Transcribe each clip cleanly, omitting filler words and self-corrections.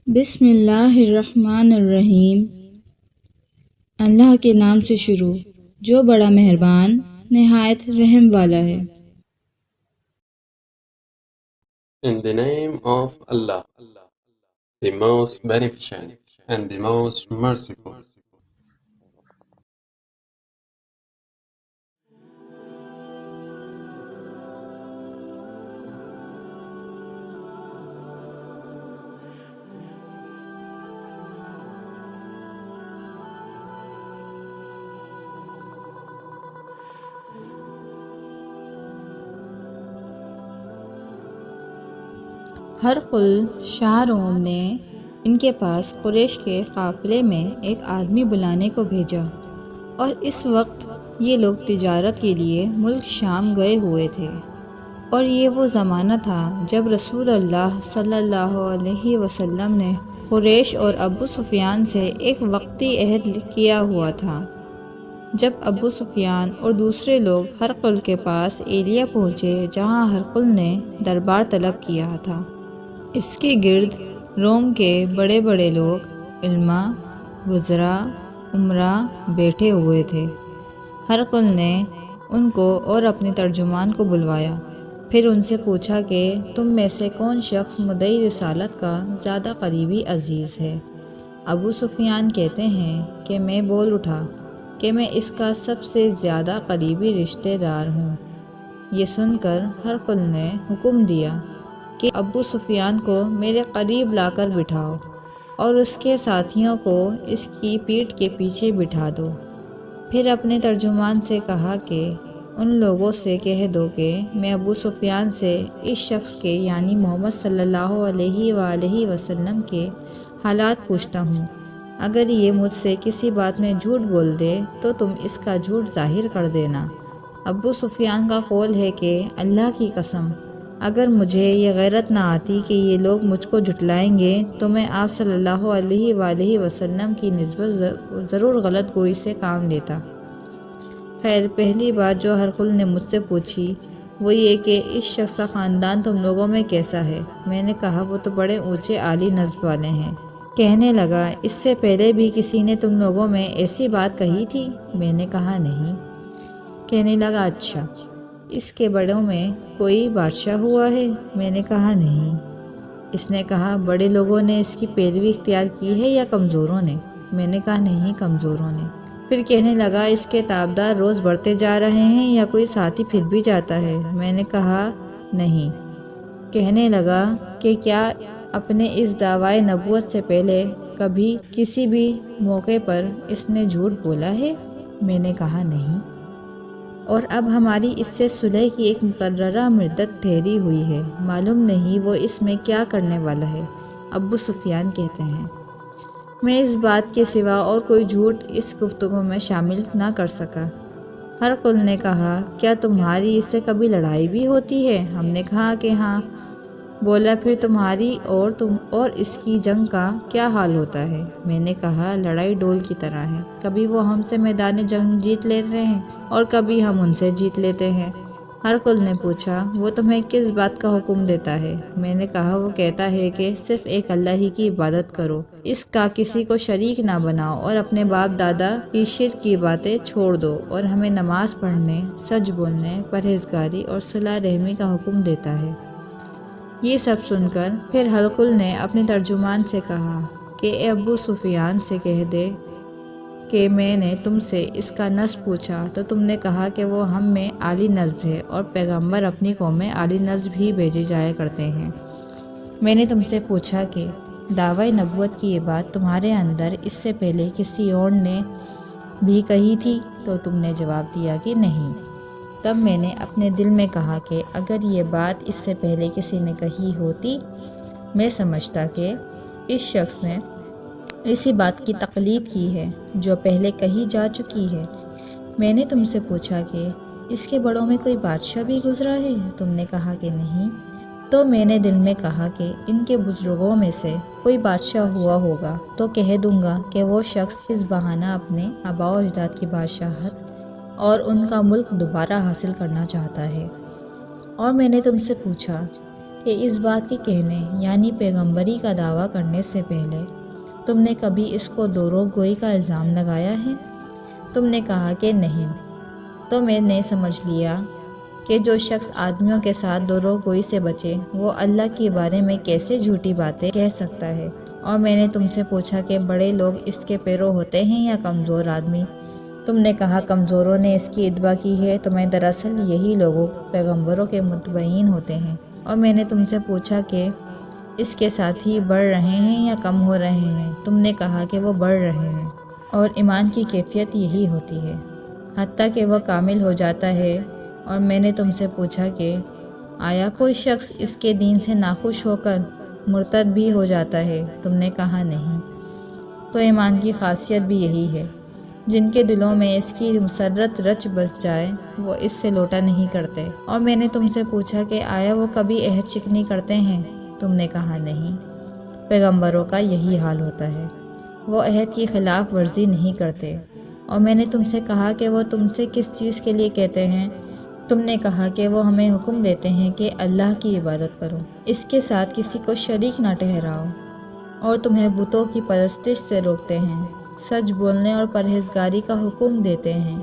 بسم اللہ الرحمن الرحیم۔ اللہ کے نام سے شروع جو بڑا مہربان نہایت رحم والا ہے۔ In the name of Allah, the most beneficent and the most merciful. ہرقل شاہ روم نے ان کے پاس قریش کے قافلے میں ایک آدمی بلانے کو بھیجا، اور اس وقت یہ لوگ تجارت کے لیے ملک شام گئے ہوئے تھے، اور یہ وہ زمانہ تھا جب رسول اللہ صلی اللہ علیہ وسلم نے قریش اور ابو سفیان سے ایک وقتی عہد کیا ہوا تھا۔ جب ابو سفیان اور دوسرے لوگ ہرقل کے پاس ایلیا پہنچے جہاں ہرقل نے دربار طلب کیا تھا، اس کے گرد روم کے بڑے بڑے لوگ، علماء، وزراء، امراء بیٹھے ہوئے تھے۔ ہرقل نے ان کو اور اپنے ترجمان کو بلوایا، پھر ان سے پوچھا کہ تم میں سے کون شخص مدعی رسالت کا زیادہ قریبی عزیز ہے؟ ابو سفیان کہتے ہیں کہ میں بول اٹھا کہ میں اس کا سب سے زیادہ قریبی رشتہ دار ہوں۔ یہ سن کر ہرقل نے حکم دیا کہ ابو سفیان کو میرے قریب لا کر بٹھاؤ اور اس کے ساتھیوں کو اس کی پیٹھ کے پیچھے بٹھا دو۔ پھر اپنے ترجمان سے کہا کہ ان لوگوں سے کہہ دو کہ میں ابو سفیان سے اس شخص کے یعنی محمد صلی اللہ علیہ وآلہ وسلم کے حالات پوچھتا ہوں۔ اگر یہ مجھ سے کسی بات میں جھوٹ بول دے تو تم اس کا جھوٹ ظاہر کر دینا۔ ابو سفیان کا قول ہے کہ اللہ کی قسم، اگر مجھے یہ غیرت نہ آتی کہ یہ لوگ مجھ کو جھٹلائیں گے تو میں آپ صلی اللہ علیہ وآلہ وسلم کی نسبت ضرور غلط گوئی سے کام لیتا۔ خیر، پہلی بات جو ہرقل نے مجھ سے پوچھی وہ یہ کہ اس شخص کا خاندان تم لوگوں میں کیسا ہے؟ میں نے کہا وہ تو بڑے اونچے عالی نسب والے ہیں۔ کہنے لگا اس سے پہلے بھی کسی نے تم لوگوں میں ایسی بات کہی تھی؟ میں نے کہا نہیں۔ کہنے لگا اچھا، اس کے بڑوں میں کوئی بادشاہ ہوا ہے؟ میں نے کہا نہیں۔ اس نے کہا بڑے لوگوں نے اس کی پیروی اختیار کی ہے یا کمزوروں نے؟ میں نے کہا نہیں، کمزوروں نے۔ پھر کہنے لگا اس کے تابعدار روز بڑھتے جا رہے ہیں یا کوئی ساتھی پھر بھی جاتا ہے؟ میں نے کہا نہیں۔ کہنے لگا کہ کیا اپنے اس دعویٰ نبوت سے پہلے کبھی کسی بھی موقع پر اس نے جھوٹ بولا ہے؟ میں نے کہا نہیں۔ اور اب ہماری اس سے صلح کی ایک مقررہ مدت ٹھہری ہوئی ہے، معلوم نہیں وہ اس میں کیا کرنے والا ہے۔ ابو سفیان کہتے ہیں میں اس بات کے سوا اور کوئی جھوٹ اس گفتگو میں شامل نہ کر سکا۔ ہرقل نے کہا کیا تمہاری اس سے کبھی لڑائی بھی ہوتی ہے؟ ہم نے کہا کہ ہاں۔ بولا پھر تمہاری اور اس کی جنگ کا کیا حال ہوتا ہے؟ میں نے کہا لڑائی ڈول کی طرح ہے، کبھی وہ ہم سے میدان جنگ جیت لیتے ہیں اور کبھی ہم ان سے جیت لیتے ہیں۔ ہرقل نے پوچھا وہ تمہیں کس بات کا حکم دیتا ہے؟ میں نے کہا وہ کہتا ہے کہ صرف ایک اللہ ہی کی عبادت کرو، اس کا کسی کو شریک نہ بناؤ اور اپنے باپ دادا کی شرک کی باتیں چھوڑ دو، اور ہمیں نماز پڑھنے، سچ بولنے، پرہیزگاری اور صلہ رحمی کا حکم دیتا ہے۔ یہ سب سن کر پھر ہرقل نے اپنے ترجمان سے کہا کہ اے ابو سفیان سے کہہ دے کہ میں نے تم سے اس کا نسب پوچھا تو تم نے کہا کہ وہ ہم میں عالی نسب ہے اور پیغمبر اپنی قوم میں عالی نسب ہی بھیجے جایا کرتے ہیں۔ میں نے تم سے پوچھا کہ دعویٰ نبوت کی یہ بات تمہارے اندر اس سے پہلے کسی اور نے بھی کہی تھی تو تم نے جواب دیا کہ نہیں۔ تب میں نے اپنے دل میں کہا کہ اگر یہ بات اس سے پہلے کسی نے کہی ہوتی میں سمجھتا کہ اس شخص نے اسی بات کی تقلید کی ہے جو پہلے کہی جا چکی ہے۔ میں نے تم سے پوچھا کہ اس کے بڑوں میں کوئی بادشاہ بھی گزرا ہے؟ تم نے کہا کہ نہیں۔ تو میں نے دل میں کہا کہ ان کے بزرگوں میں سے کوئی بادشاہ ہوا ہوگا تو کہہ دوں گا کہ وہ شخص اس بہانہ اپنے آباء و اجداد کی بادشاہت اور ان کا ملک دوبارہ حاصل کرنا چاہتا ہے۔ اور میں نے تم سے پوچھا کہ اس بات کے کہنے یعنی پیغمبری کا دعویٰ کرنے سے پہلے تم نے کبھی اس کو دروغ گوئی کا الزام لگایا ہے؟ تم نے کہا کہ نہیں۔ تو میں نے سمجھ لیا کہ جو شخص آدمیوں کے ساتھ دروغ گوئی سے بچے وہ اللہ کے بارے میں کیسے جھوٹی باتیں کہہ سکتا ہے۔ اور میں نے تم سے پوچھا کہ بڑے لوگ اس کے پیرو ہوتے ہیں یا کمزور آدمی؟ تم نے کہا کمزوروں نے اس کی اتباع کی ہے۔ تو میں دراصل یہی لوگوں پیغمبروں کے متبعین ہوتے ہیں۔ اور میں نے تم سے پوچھا کہ اس کے ساتھی بڑھ رہے ہیں یا کم ہو رہے ہیں؟ تم نے کہا کہ وہ بڑھ رہے ہیں۔ اور ایمان کی کیفیت یہی ہوتی ہے حتیٰ کہ وہ کامل ہو جاتا ہے۔ اور میں نے تم سے پوچھا کہ آیا کوئی شخص اس کے دین سے ناخوش ہو کر مرتد بھی ہو جاتا ہے؟ تم نے کہا نہیں۔ تو ایمان کی خاصیت بھی یہی ہے، جن کے دلوں میں اس کی مسرت رچ بس جائے وہ اس سے لوٹا نہیں کرتے۔ اور میں نے تم سے پوچھا کہ آیا وہ کبھی عہد شکنی کرتے ہیں؟ تم نے کہا نہیں۔ پیغمبروں کا یہی حال ہوتا ہے، وہ عہد کی خلاف ورزی نہیں کرتے۔ اور میں نے تم سے کہا کہ وہ تم سے کس چیز کے لیے کہتے ہیں؟ تم نے کہا کہ وہ ہمیں حکم دیتے ہیں کہ اللہ کی عبادت کرو، اس کے ساتھ کسی کو شریک نہ ٹھہراؤ، اور تمہیں بتوں کی پرستش سے روکتے ہیں، سچ بولنے اور پرہیزگاری کا حکم دیتے ہیں۔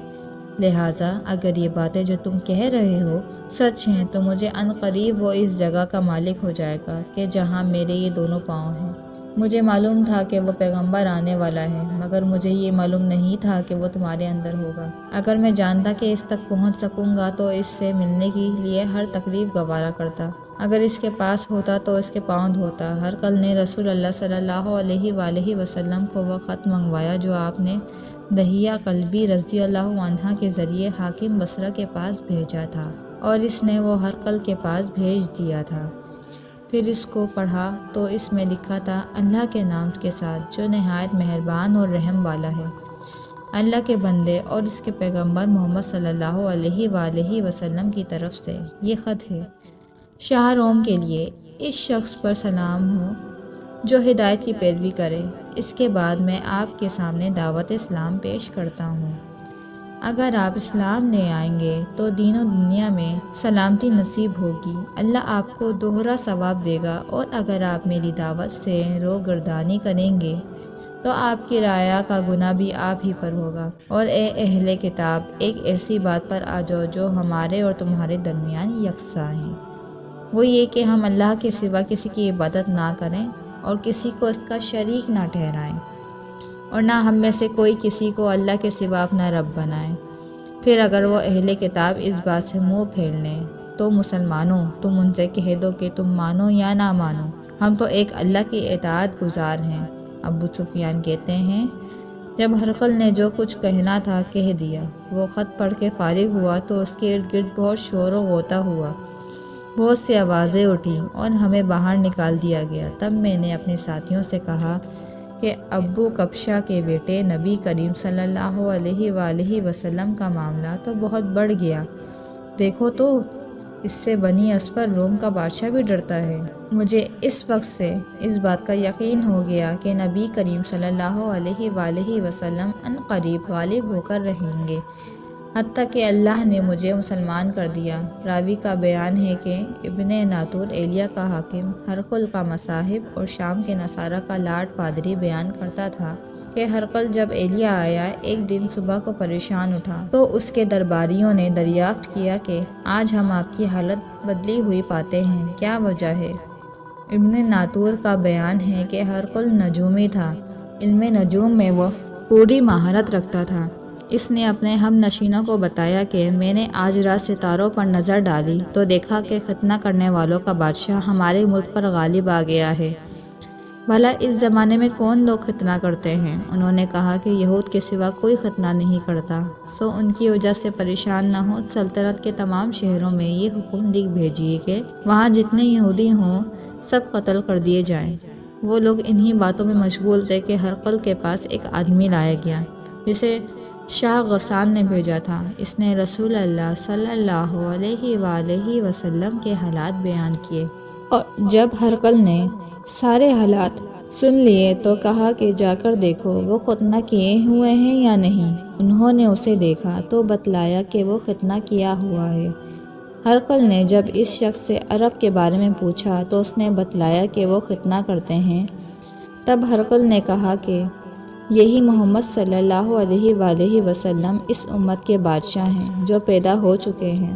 لہٰذا اگر یہ باتیں جو تم کہہ رہے ہو سچ ہیں تو مجھے عنقریب وہ اس جگہ کا مالک ہو جائے گا کہ جہاں میرے یہ دونوں پاؤں ہیں۔ مجھے معلوم تھا کہ وہ پیغمبر آنے والا ہے، مگر مجھے یہ معلوم نہیں تھا کہ وہ تمہارے اندر ہوگا۔ اگر میں جانتا کہ اس تک پہنچ سکوں گا تو اس سے ملنے کے لیے ہر تکلیف گوارا کرتا۔ اگر اس کے پاس ہوتا تو اس کے پاؤں دھوتا۔ ہرقل نے رسول اللہ صلی اللہ علیہ وآلہ وسلم کو وہ خط منگوایا جو آپ نے دحیہ کلبی رضی اللہ عنہ کے ذریعے حاکم بصرہ کے پاس بھیجا تھا، اور اس نے وہ ہرقل کے پاس بھیج دیا تھا۔ پھر اس کو پڑھا تو اس میں لکھا تھا، اللہ کے نام کے ساتھ جو نہایت مہربان اور رحم والا ہے۔ اللہ کے بندے اور اس کے پیغمبر محمد صلی اللہ علیہ وآلہ وسلم کی طرف سے یہ خط ہے۔ شاہ روم کے لیے اس شخص پر سلام ہو جو ہدایت کی پیروی کرے۔ اس کے بعد میں آپ کے سامنے دعوت اسلام پیش کرتا ہوں۔ اگر آپ اسلام لے آئیں گے تو دین و دنیا میں سلامتی نصیب ہوگی، اللہ آپ کو دوہرا ثواب دے گا، اور اگر آپ میری دعوت سے روگردانی کریں گے تو آپ کی رعایا کا گناہ بھی آپ ہی پر ہوگا۔ اور اے اہل کتاب، ایک ایسی بات پر آ جاؤ جو ہمارے اور تمہارے درمیان یکساں ہے، وہ یہ کہ ہم اللہ کے سوا کسی کی عبادت نہ کریں اور کسی کو اس کا شریک نہ ٹھہرائیں، اور نہ ہم میں سے کوئی کسی کو اللہ کے سوا اپنا رب بنائے۔ پھر اگر وہ اہل کتاب اس بات سے منہ پھیر لیں تو مسلمانوں، تم ان سے کہہ دو کہ تم مانو یا نہ مانو، ہم تو ایک اللہ کی اطاعت گزار ہیں۔ ابو سفیان کہتے ہیں، جب ہرقل نے جو کچھ کہنا تھا کہہ دیا، وہ خط پڑھ کے فارغ ہوا تو اس کے ارد گرد بہت شور و غوطہ ہوا، بہت سی آوازیں اٹھیں اور ہمیں باہر نکال دیا گیا۔ تب میں نے اپنے ساتھیوں سے کہا کہ ابو کبشہ کے بیٹے نبی کریم صلی اللہ علیہ وآلہ وسلم کا معاملہ تو بہت بڑھ گیا، دیکھو تو اس سے بنی اصفر روم کا بادشاہ بھی ڈرتا ہے۔ مجھے اس وقت سے اس بات کا یقین ہو گیا کہ نبی کریم صلی اللہ علیہ وآلہ وسلم عنقریب غالب ہو کر رہیں گے، حتیٰ کہ اللہ نے مجھے مسلمان کر دیا۔ راوی کا بیان ہے کہ ابن ناطور ایلیا کا حاکم، ہرقل کا مصاحب اور شام کے نصارہ کا لاٹ پادری بیان کرتا تھا کہ ہرقل جب ایلیا آیا ایک دن صبح کو پریشان اٹھا تو اس کے درباریوں نے دریافت کیا کہ آج ہم آپ کی حالت بدلی ہوئی پاتے ہیں، کیا وجہ ہے؟ ابن ناطور کا بیان ہے کہ ہرقل نجومی تھا، علم نجوم میں وہ پوری مہارت رکھتا تھا۔ اس نے اپنے ہم نشینوں کو بتایا کہ میں نے آج رات ستاروں پر نظر ڈالی تو دیکھا کہ ختنہ کرنے والوں کا بادشاہ ہمارے ملک پر غالب آ گیا ہے۔ بھلا اس زمانے میں کون لوگ ختنہ کرتے ہیں؟ انہوں نے کہا کہ یہود کے سوا کوئی ختنہ نہیں کرتا، سو ان کی وجہ سے پریشان نہ ہو، سلطنت کے تمام شہروں میں یہ حکم لکھ بھیجیے کہ وہاں جتنے یہودی ہوں سب قتل کر دیے جائیں۔ وہ لوگ انہی باتوں میں مشغول تھے کہ ہرقل کے پاس ایک آدمی لایا گیا جسے شاہ غسان نے بھیجا تھا۔ اس نے رسول اللہ صلی اللہ علیہ وآلہ وسلم کے حالات بیان کیے، اور جب ہرقل نے سارے حالات سن لیے تو کہا کہ جا کر دیکھو وہ ختنہ کیے ہوئے ہیں یا نہیں۔ انہوں نے اسے دیکھا تو بتلایا کہ وہ ختنہ کیا ہوا ہے۔ ہرقل نے جب اس شخص سے عرب کے بارے میں پوچھا تو اس نے بتلایا کہ وہ ختنہ کرتے ہیں۔ تب ہرقل نے کہا کہ یہی محمد صلی اللہ علیہ وآلہ وسلم اس امت کے بادشاہ ہیں جو پیدا ہو چکے ہیں۔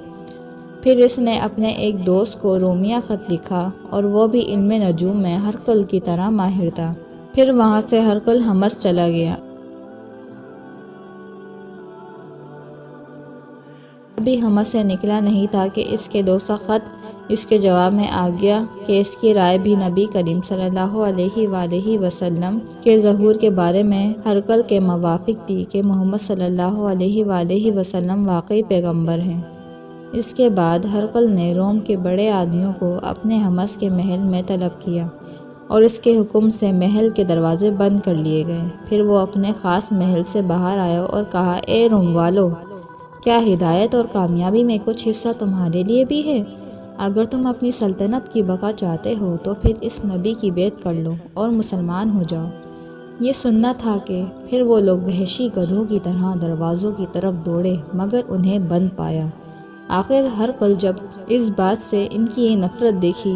پھر اس نے اپنے ایک دوست کو رومیہ خط لکھا اور وہ بھی علم نجوم میں ہرقل کی طرح ماہر تھا۔ پھر وہاں سے ہرقل حمص چلا گیا۔ ابھی حمص سے نکلا نہیں تھا کہ اس کے دوست کا خط اس کے جواب میں آ گیا کہ اس کی رائے بھی نبی کریم صلی اللہ علیہ وآلہ وسلم کے ظہور کے بارے میں ہرقل کے موافق تھی کہ محمد صلی اللہ علیہ وآلہ وسلم واقعی پیغمبر ہیں۔ اس کے بعد ہرقل نے روم کے بڑے آدمیوں کو اپنے حمص کے محل میں طلب کیا اور اس کے حکم سے محل کے دروازے بند کر لیے گئے۔ پھر وہ اپنے خاص محل سے باہر آیا اور کہا، اے روم والو، کیا ہدایت اور کامیابی میں کچھ حصہ تمہارے لیے بھی ہے؟ اگر تم اپنی سلطنت کی بقا چاہتے ہو تو پھر اس نبی کی بیعت کر لو اور مسلمان ہو جاؤ۔ یہ سننا تھا کہ پھر وہ لوگ وحشی گدھوں کی طرح دروازوں کی طرف دوڑے مگر انہیں بند پایا۔ آخر ہرقل جب اس بات سے ان کی یہ نفرت دیکھی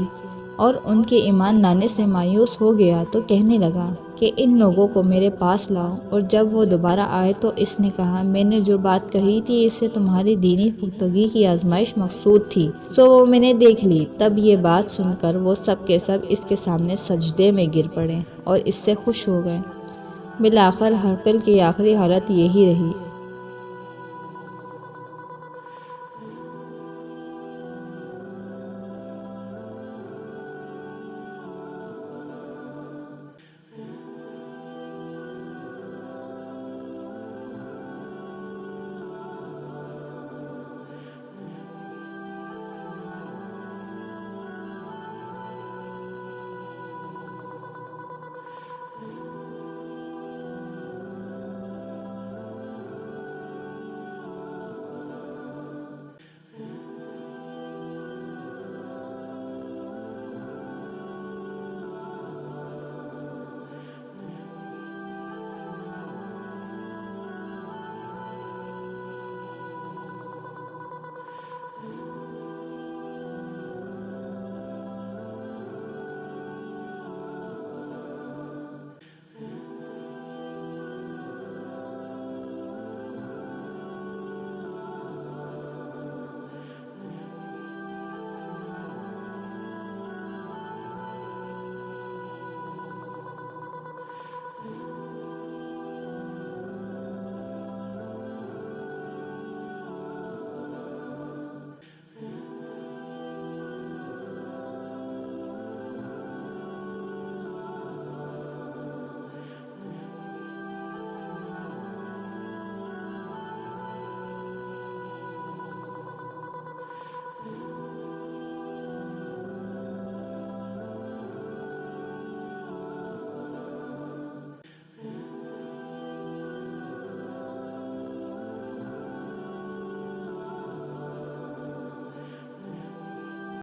اور ان کے ایمان لانے سے مایوس ہو گیا تو کہنے لگا کہ ان لوگوں کو میرے پاس لاؤ۔ اور جب وہ دوبارہ آئے تو اس نے کہا، میں نے جو بات کہی تھی اس سے تمہاری دینی پختگی کی آزمائش مقصود تھی، سو وہ میں نے دیکھ لی۔ تب یہ بات سن کر وہ سب کے سب اس کے سامنے سجدے میں گر پڑے اور اس سے خوش ہو گئے۔ بالآخر ہرقل کی آخری حالت یہی رہی۔